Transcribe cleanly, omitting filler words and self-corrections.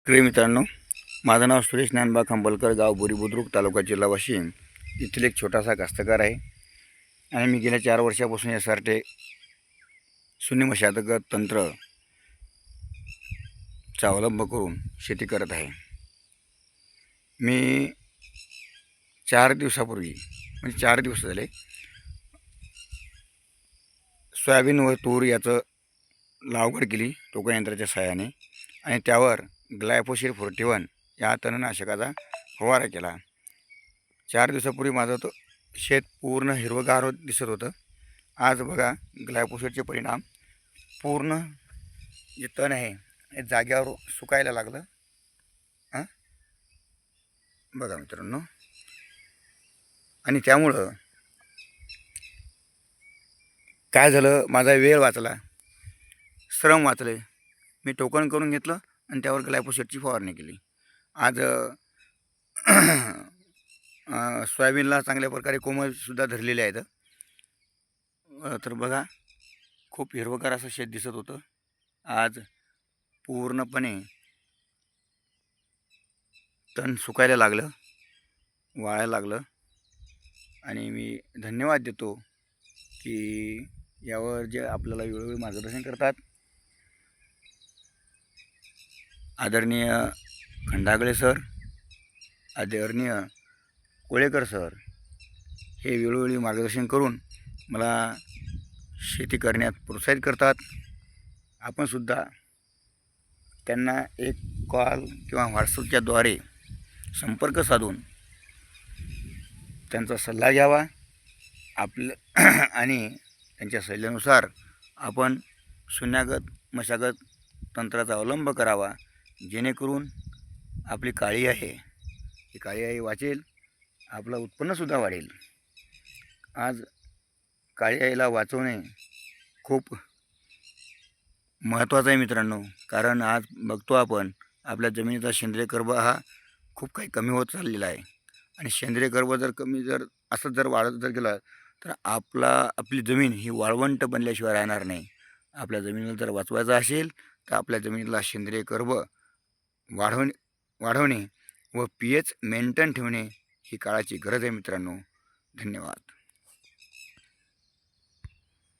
प्रिय मित्रांनो, माझं नाव सुरेश ज्ञानबा खंबलकर, गाव बोरी बुद्रुक, तालुका जिल्हा वाशिम येथील एक छोटासा कास्तकार आहे. आणि मी गेल्या 4 वर्षापासून यासारखे शून्य मशागत तंत्रचा अवलंब करून शेती करत आहे. मी 4 दिवसापूर्वी म्हणजे 4 दिवस झाले सोयाबीन व तूर याचं लागवड केली टोकन यंत्राच्या सहाय्याने आणि त्यावर ग्लायफोसेट 41 या तणनाशकाचा फवारा केला. 4 दिवसापूर्वी माझं तो शेत पूर्ण हिरवगार दिसत होतं. आज बघा ग्लायफोसेटचे परिणाम पूर्ण जे तण आहे हे जाग्यावर सुकायला लागलं. बघा मित्रांनो, आणि त्यामुळं काय झालं, माझा वेळ वाचला, श्रम वाचले. मी टोकन करून घेतलं आणि त्यावर ग्लायफोसेटची फवारणी केली. आज सोयाबीनला चांगल्या प्रकारे कोंबसुद्धा धरलेले आहेत. तर बघा, खूप हिरवगार असं शेत दिसत होतं. आज पूर्णपणे तण सुकायला लागलं, वाळायला लागलं. आणि मी धन्यवाद देतो की यावर जे आपल्याला वेळोवेळी मार्गदर्शन करतात आदरणीय खंडागळे सर, आदरणीय कोळेकर सर, हे वेळोवेळी मार्गदर्शन करून मला शेती करण्यात प्रोत्साहित करतात. आपणसुद्धा त्यांना एक कॉल किंवा व्हॉट्सअपच्याद्वारे संपर्क साधून त्यांचा सल्ला घ्यावा आणि त्यांच्या सल्ल्यानुसार आपण शून्यागत मशागत तंत्राचा अवलंब करावा, जेणेकरून आपली काळी आहे ही काळी आई वाचेल, आपलं उत्पन्नसुद्धा वाढेल. आज काळी आईला वाचवणे खूप महत्त्वाचं आहे मित्रांनो. कारण आज बघतो आपण आपल्या जमिनीचा सेंद्रिय कर्ब हा खूप काही कमी होत चाललेला आहे. आणि सेंद्रिय कर्ब जर कमी असं जर वाढत गेलं तर आपली जमीन ही वाळवंट बनल्याशिवाय राहणार नाही. आपल्या जमिनीला जर वाचवायचं असेल तर आपल्या जमिनीला सेंद्रिय कर्ब वाढवणे व pH मेंटेन ठेवणे ही काळाची गरज आहे मित्रांनो. धन्यवाद.